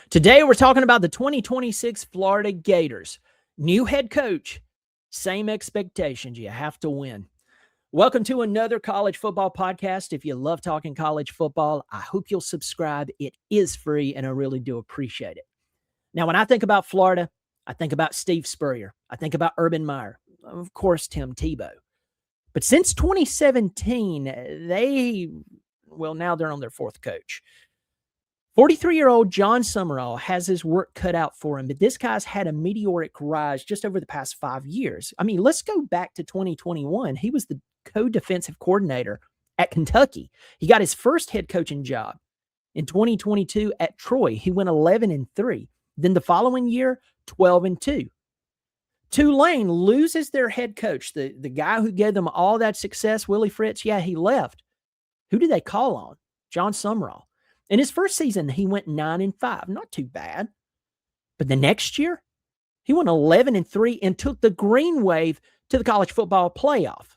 Today, we're talking about the 2026 Florida Gators. New head coach, same expectations. You have to win. Welcome to another college football podcast. If you love talking college football, I hope you'll subscribe. It is free, and I really do appreciate it. Now, when I think about Florida, I think about Steve Spurrier. I think about Urban Meyer. Of course, Tim Tebow. But since 2017, now they're on their fourth coach. 43-year-old John Summerall has his work cut out for him, but this guy's had a meteoric rise just over the past 5 years. I mean, let's go back to 2021. He was the co-defensive coordinator at Kentucky. He got his first head coaching job in 2022 at Troy. He went 11-3. Then the following year, 12-2. Tulane loses their head coach, the guy who gave them all that success, Willie Fritz. Yeah, he left. Who did they call on? John Summerall. In his first season, he went 9-5. Not too bad. But the next year, he went 11-3 and took the green wave to the college football playoff.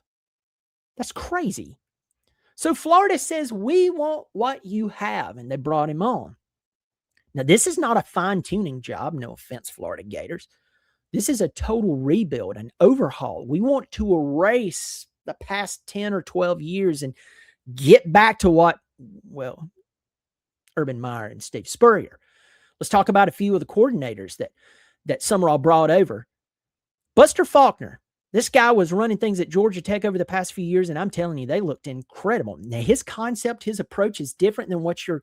That's crazy. So Florida says, we want what you have, and they brought him on. Now, this is not a fine-tuning job. No offense, Florida Gators. This is a total rebuild, an overhaul. We want to erase the past 10 or 12 years and get back to what, Urban Meyer and Steve Spurrier. Let's talk about a few of the coordinators that Summerall brought over. Buster Faulkner. This guy was running things at Georgia Tech over the past few years, and I'm telling you, they looked incredible. Now, his concept, his approach is different than what you're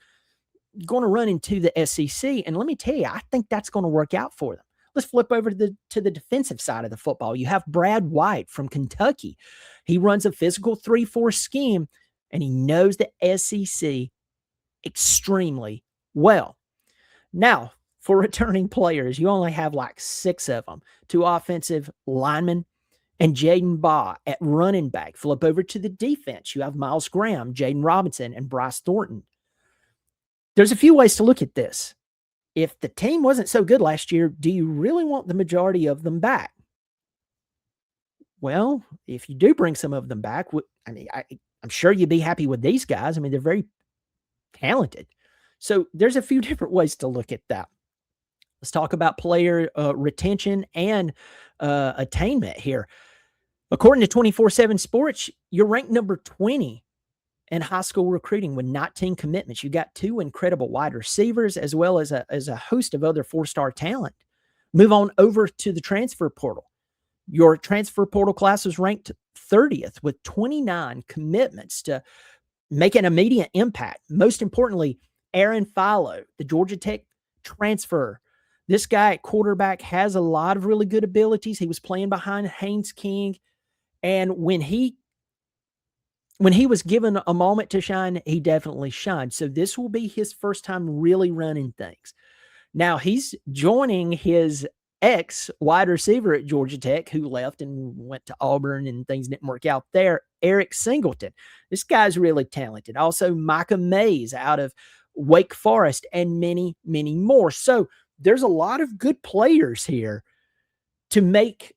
going to run into the SEC, and let me tell you, I think that's going to work out for them. Let's flip over to the defensive side of the football. You have Brad White from Kentucky. He runs a physical 3-4 scheme, and he knows the SEC extremely well. Now, for returning players, you only have like 6 of them. 2 offensive linemen and Jaden Baugh at running back. Flip over to the defense. You have Miles Graham, Jaden Robinson, and Bryce Thornton. There's a few ways to look at this. If the team wasn't so good last year, do you really want the majority of them back? Well, if you do bring some of them back, I'm sure you'd be happy with these guys. I mean, they're very talented. So there's a few different ways to look at that. Let's talk about player retention and attainment here. According to 24/7 Sports, you're ranked number 20 in high school recruiting with 19 commitments. You got 2 incredible wide receivers as well as a host of other 4-star talent. Move on over to the transfer portal. Your transfer portal class was ranked 30th with 29 commitments to make an immediate impact. Most importantly, Aaron Philo, the Georgia Tech transfer. This guy at quarterback has a lot of really good abilities. He was playing behind Haynes King, and when he was given a moment to shine, he definitely shined. So this will be his first time really running things. Now, he's joining his ex-wide receiver at Georgia Tech who left and went to Auburn and things didn't work out there, Eric Singleton. This guy's really talented. Also, Micah Mays out of Wake Forest and many, many more. So there's a lot of good players here to make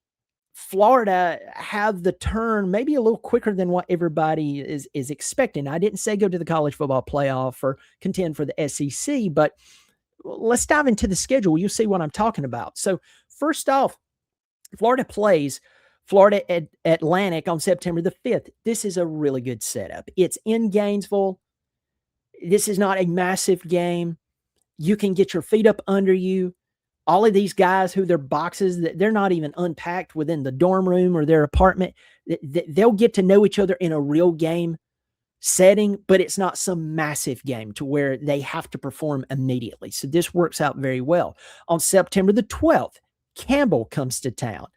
Florida have the turn maybe a little quicker than what everybody is expecting. I didn't say go to the college football playoff or contend for the SEC, but let's dive into the schedule. You'll see what I'm talking about. So first off, Florida plays Florida Atlantic on September the 5th. This is a really good setup. It's in Gainesville. This is not a massive game. You can get your feet up under you. All of these guys who their boxes, they're not even unpacked within the dorm room or their apartment. They'll get to know each other in a real game setting, but it's not some massive game to where they have to perform immediately. So this works out very well. On September the 12th, Campbell comes to town.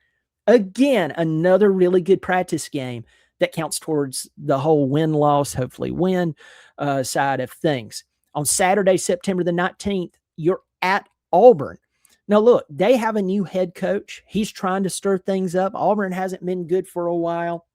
Again, another really good practice game that counts towards the whole win-loss, hopefully win side of things. On Saturday, September the 19th, you're at Auburn. Now, look, they have a new head coach. He's trying to stir things up. Auburn hasn't been good for a while.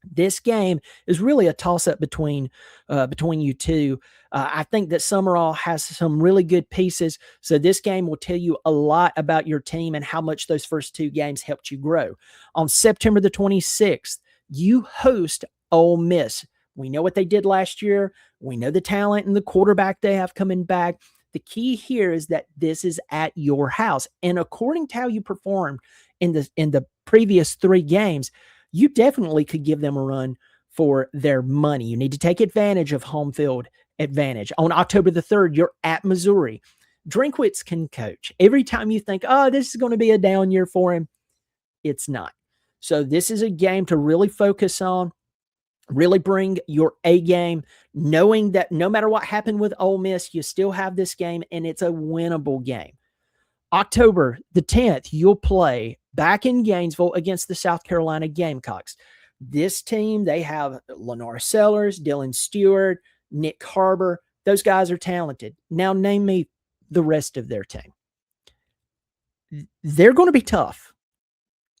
This game is really a toss-up between you two. I think that Summerall has some really good pieces, so this game will tell you a lot about your team and how much those first 2 games helped you grow. On September the 26th, you host Ole Miss. We know what they did last year. We know the talent and the quarterback they have coming back. The key here is that this is at your house. And according to how you performed in the previous 3 games, you definitely could give them a run for their money. You need to take advantage of home field advantage. On October the 3rd, you're at Missouri. Drinkwitz can coach. Every time you think, oh, this is going to be a down year for him, it's not. So this is a game to really focus on, really bring your A game, knowing that no matter what happened with Ole Miss, you still have this game, and it's a winnable game. October the 10th, you'll play back in Gainesville against the South Carolina Gamecocks. This team, they have Lenore Sellers, Dylan Stewart, Nick Harbor. Those guys are talented. Now name me the rest of their team. They're going to be tough.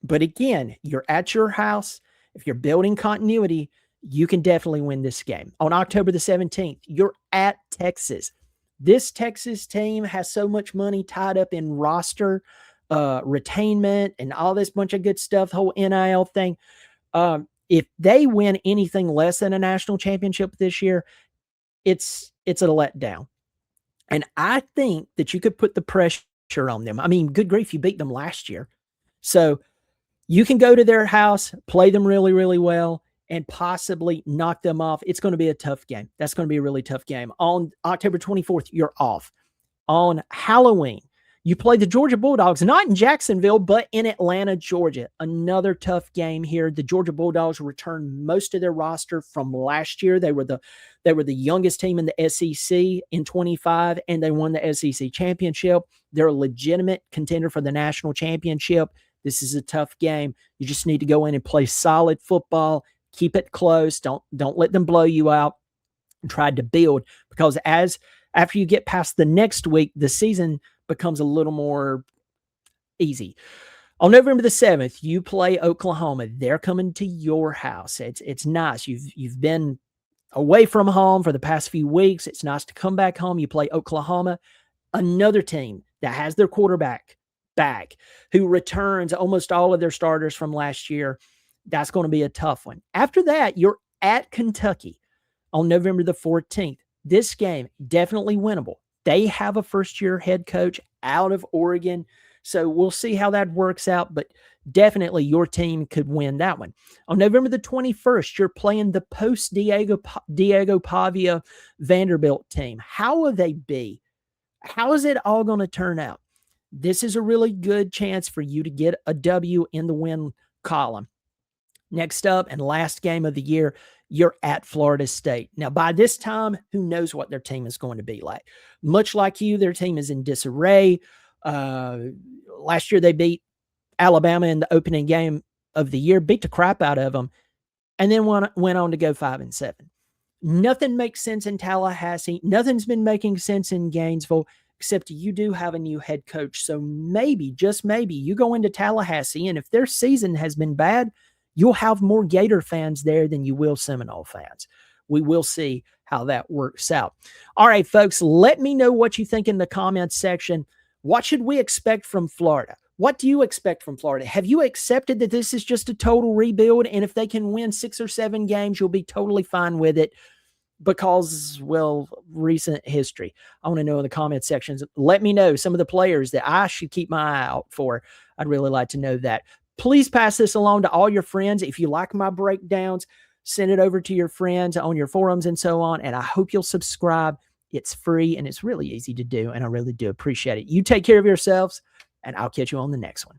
But again, you're at your house. If you're building continuity, you can definitely win this game. On October the 17th, you're at Texas. This Texas team has so much money tied up in roster retainment and all this bunch of good stuff, the whole NIL thing. If they win anything less than a national championship this year, it's a letdown. And I think that you could put the pressure on them. I mean, good grief, you beat them last year. So you can go to their house, play them really, really well, and possibly knock them off. It's going to be a tough game. That's going to be a really tough game. On October 24th, you're off. On Halloween, you play the Georgia Bulldogs, not in Jacksonville, but in Atlanta, Georgia. Another tough game here. The Georgia Bulldogs returned most of their roster from last year. They were the youngest team in the SEC in 25, and they won the SEC championship. They're a legitimate contender for the national championship. This is a tough game. You just need to go in and play solid football. Keep it close. Don't let them blow you out. And try to build, because after you get past the next week, the season becomes a little more easy. On November the 7th, you play Oklahoma. They're coming to your house. It's nice. You've been away from home for the past few weeks. It's nice to come back home. You play Oklahoma, another team that has their quarterback back, who returns almost all of their starters from last year. That's going to be a tough one. After that, you're at Kentucky on November the 14th. This game, definitely winnable. They have a first-year head coach out of Oregon, so we'll see how that works out, but definitely your team could win that one. On November the 21st, you're playing the post-Diego Pavia Vanderbilt team. How will they be? How is it all going to turn out? This is a really good chance for you to get a W in the win column. Next up, and last game of the year, you're at Florida State. Now, by this time, who knows what their team is going to be like? Much like you, their team is in disarray. Last year, they beat Alabama in the opening game of the year, beat the crap out of them, and then went on to go 5-7. Nothing makes sense in Tallahassee. Nothing's been making sense in Gainesville, except you do have a new head coach. So maybe, just maybe, you go into Tallahassee, and if their season has been bad, you'll have more Gator fans there than you will Seminole fans. We will see how that works out. All right, folks, let me know what you think in the comments section. What should we expect from Florida? What do you expect from Florida? Have you accepted that this is just a total rebuild, and if they can win 6 or 7 games, you'll be totally fine with it? Because, well, recent history. I want to know in the comment sections. Let me know some of the players that I should keep my eye out for. I'd really like to know that. Please pass this along to all your friends. If you like my breakdowns, send it over to your friends on your forums and so on. And I hope you'll subscribe. It's free and it's really easy to do. And I really do appreciate it. You take care of yourselves, and I'll catch you on the next one.